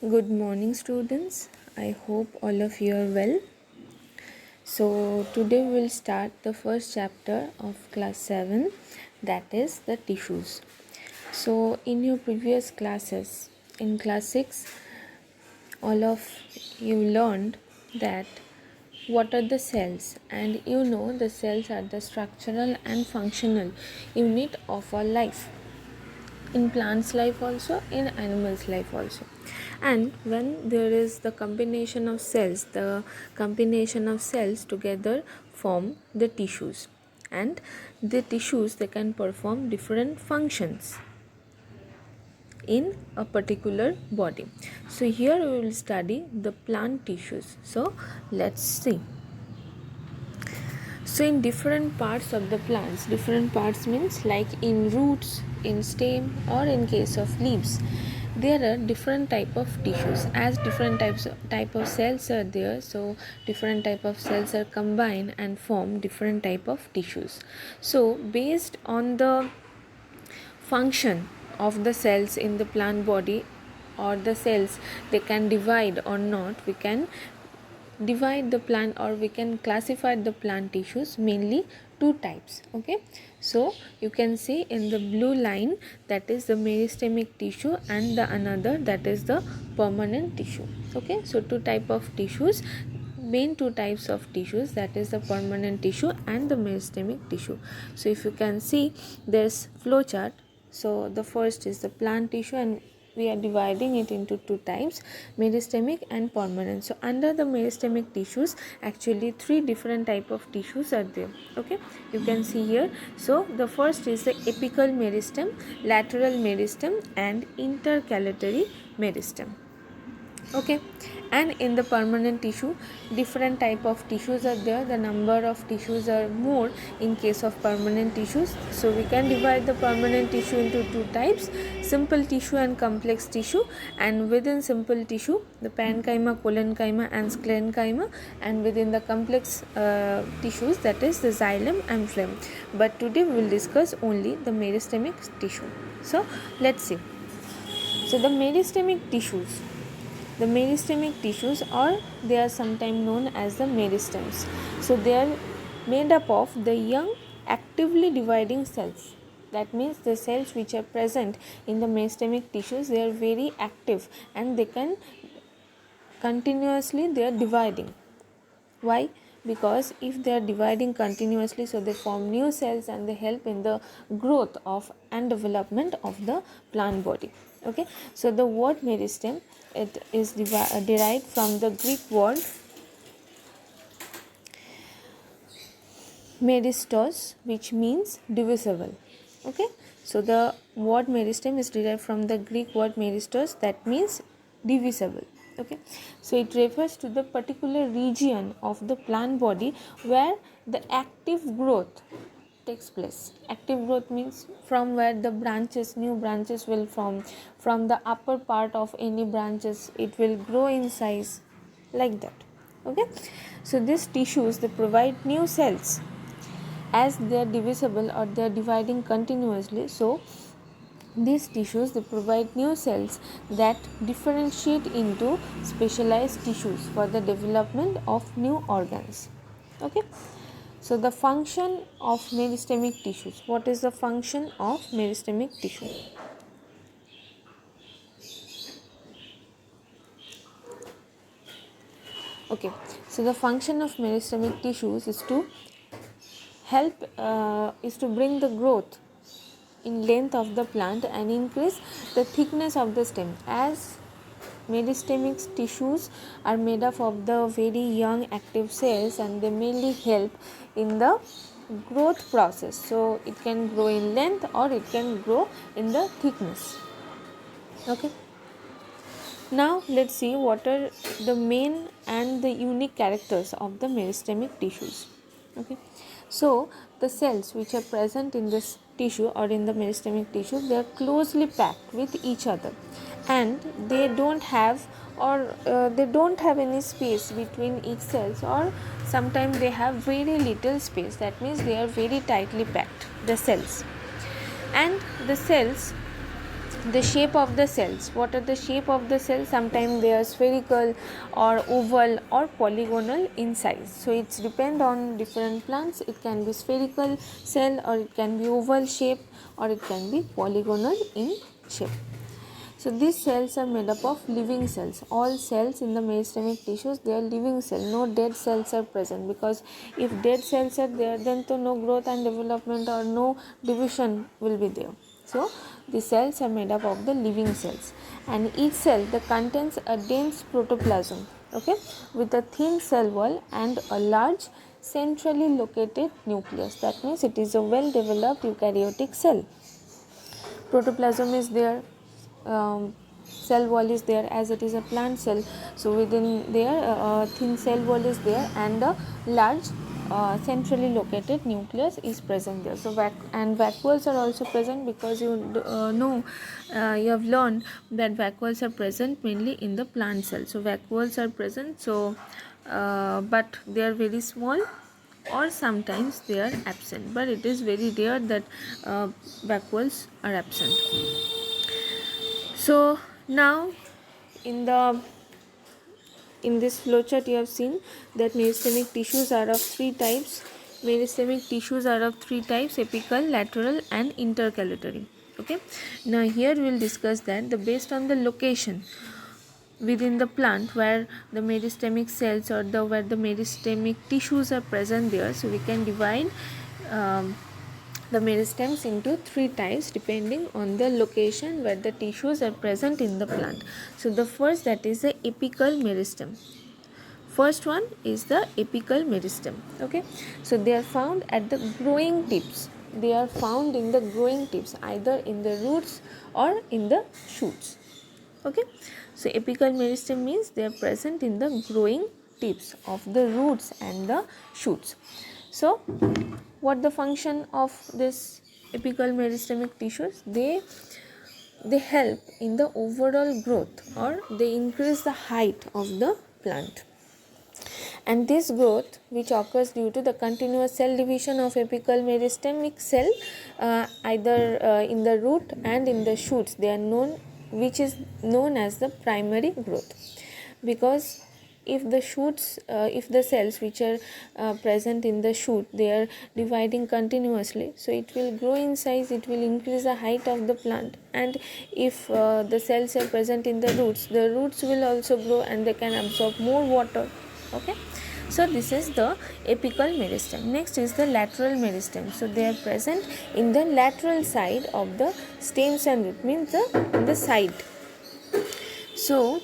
Good morning, students. I hope all of you are well. So, today we'll start the first chapter of class 7, that is the tissues. So, in your previous classes, in class 6, all of you learned that what are the cells, and you know the cells are the structural and functional unit of our life, in plants life also, in animals life also. And when there is the combination of cells, together form the tissues, and the tissues, they can perform different functions in a particular body. So here we will study the plant tissues. So let's see. So in different parts of the plants, different parts means like in roots, in stem, or in case of leaves, there are different type of tissues. As different type of cells are there, so different type of cells are combined and form different type of tissues. So based on the function of the cells in the plant body, or the cells, they can divide or not, we can divide the plant, or we can classify the plant tissues mainly two types. Okay, so you can see in the blue line, that is the meristemic tissue, and the another, that is the permanent tissue. Okay, so two type of tissues, main two types of tissues, that is the permanent tissue and the meristemic tissue. So if you can see this flow chart, so the first is the plant tissue, and we are dividing it into two types, meristemic and permanent. So under the meristemic tissues, actually three different type of tissues are there. Okay, you can see here. So the first is the apical meristem, lateral meristem, and intercalary meristem. Okay, and in the permanent tissue, different type of tissues are there. The number of tissues are more in case of permanent tissues. So we can divide the permanent tissue into two types, simple tissue and complex tissue. And within simple tissue, the parenchyma, collenchyma, and sclerenchyma, and within the complex tissues, that is the xylem and phloem. But today we will discuss only the meristemic tissue. So let's see. So the meristemic tissues, or they are sometimes known as the meristems. So they are made up of the young actively dividing cells. That means the cells which are present in the meristemic tissues, they are very active, and they can continuously, they are dividing. Why? Because if they are dividing continuously, so they form new cells, and they help in the growth of and development of the plant body. Okay, so the word meristem, it is derived from the Greek word meristos, which means divisible. Okay, so the word meristem is derived from the Greek word meristos, that means divisible. Okay, so it refers to the particular region of the plant body where the active growth takes place. Active growth means from where the new branches will form. From the upper part of any branches, it will grow in size, like that. Okay, so these tissues, they provide new cells as they are divisible, or they are dividing continuously. So these tissues, they provide new cells that differentiate into specialized tissues for the development of new organs. Okay, so the function of meristemic tissues. What is the function of meristemic tissue? Okay, so the function of meristemic tissues is to bring the growth in length of the plant and increase the thickness of the stem. As meristemic tissues are made up of the very young active cells, and they mainly help in the growth process. So it can grow in length, or it can grow in the thickness. Okay, now let's see what are the main and the unique characters of the meristemic tissues. Okay, so the cells which are present in this tissue, or in the meristemic tissue, they are closely packed with each other, and they don't have any space between each cells, or sometimes they have very little space. That means they are very tightly packed, the cells. And the cells, The shape of the cells. What are the shape of the cells? Sometimes they are spherical or oval or polygonal in size. So it's depend on different plants. It can be spherical cell, or it can be oval shape, or it can be polygonal in shape. So these cells are made up of living cells. All cells in the meristemic tissues, they are living cells. No dead cells are present, because if dead cells are there, then to no growth and development or no division will be there. So the cells are made up of the living cells, and each cell contains a dense protoplasm, okay, with a thin cell wall and a large centrally located nucleus. That means it is a well developed eukaryotic cell. Protoplasm is there, cell wall is there, as it is a plant cell. So within there a thin cell wall is there, and a large centrally located nucleus is present there. So vacuoles are also present, because you you have learned that vacuoles are present mainly in the plant cell. So vacuoles are present, so but they are very small, or sometimes they are absent, but it is very rare that vacuoles are absent. So now in this flowchart you have seen that meristemic tissues are of three types. Meristemic tissues are of three types: apical, lateral and intercalatory. Okay, now here we will discuss that based on the location within the plant where the meristemic cells, or where the meristemic tissues are present there, so we can divide the meristems into three types depending on the location where the tissues are present in the plant. So the first, that is the apical meristem. First one is the apical meristem. Okay, so they are found at the growing tips. They are found in the growing tips, either in the roots or in the shoots. Okay, so apical meristem means they are present in the growing tips of the roots and the shoots. So what the function of this apical meristemic tissues? They help in the overall growth, or they increase the height of the plant. And this growth, which occurs due to the continuous cell division of apical meristemic cell, either in the root and in the shoots, they are known, which is known as the primary growth. Because if the shoots, if the cells which are present in the shoot, they are dividing continuously, so it will grow in size, it will increase the height of the plant. And if the cells are present in the roots will also grow, and they can absorb more water. Okay, so this is the apical meristem. Next is the lateral meristem. So they are present in the lateral side of the stems and root, means the side. So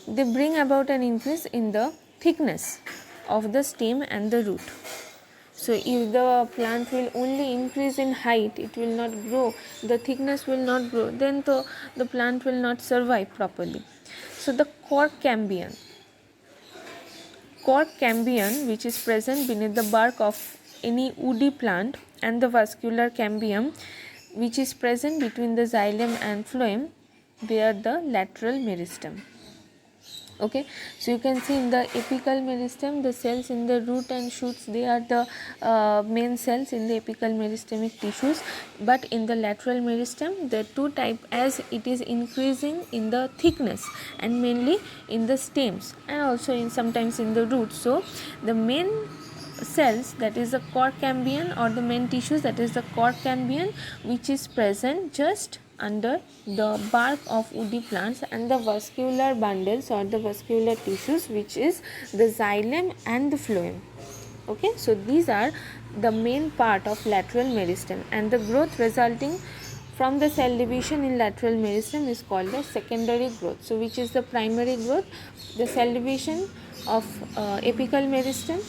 they bring about an increase in the thickness of the stem and the root. So if the plant will only increase in height, it will not grow, the thickness will not grow, then the plant will not survive properly. So the cork cambium, which is present beneath the bark of any woody plant, and the vascular cambium, which is present between the xylem and phloem, they are the lateral meristem. Okay, so you can see in the apical meristem, the cells in the root and shoots, they are the main cells in the apical meristemic tissues. But in the lateral meristem, the two type, as it is increasing in the thickness, and mainly in the stems, and also in sometimes in the roots. So the main cells, that is the cork cambium, or the main tissues, that is the cork cambium, which is present just under the bark of woody plants, and the vascular bundles, or the vascular tissues, which is the xylem and the phloem. Okay, so these are the main part of lateral meristem, and the growth resulting from the cell division in lateral meristem is called the secondary growth. So which is the primary growth? The cell division of apical meristem,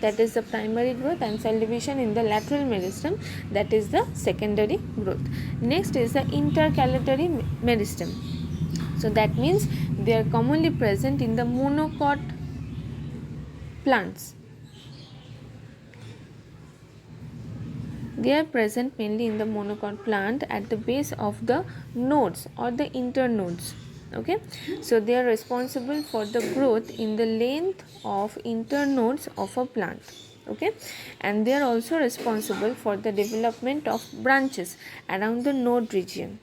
that is the primary growth, and cell division in the lateral meristem, that is the secondary growth. Next is the intercalatory meristem. So that means they are commonly present in the monocot plants. They are present mainly in the monocot plant at the base of the nodes or the internodes. Okay, so they are responsible for the growth in the length of internodes of a plant. Okay, and they are also responsible for the development of branches around the node region.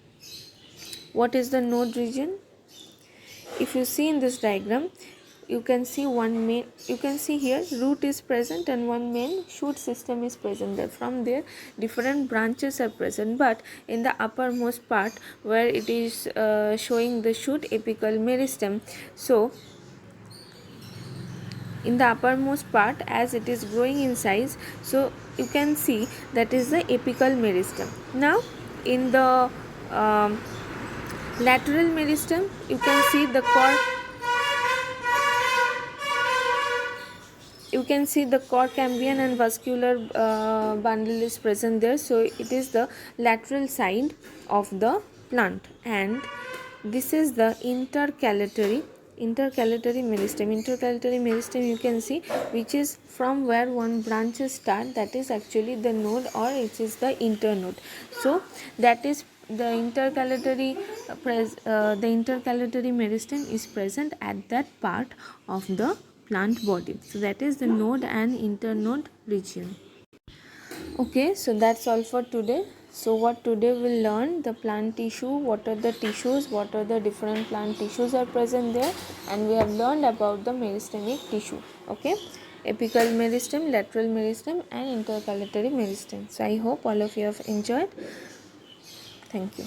What is the node region? If you see in this diagram, you can see here root is present and one main shoot system is present there. From there different branches are present, but in the uppermost part where it is showing the shoot apical meristem, so in the uppermost part as it is growing in size, so you can see that is the apical meristem. Now in the lateral meristem, you can see the core cambium and vascular bundle is present there, so it is the lateral side of the plant. And this is the intercalatory meristem. Intercalatory meristem you can see, which is from where one branches start, that is actually the node, or it is the internode. So that is the intercalatory meristem is present at that part of the plant body. So that is the node and internode region. Okay, so that's all for today. So what today we'll learn the plant tissue, what are the tissues, what are the different plant tissues are present there, and we have learned about the meristemic tissue. Okay, apical meristem, lateral meristem and intercalatory meristem. So I hope all of you have enjoyed. Thank you.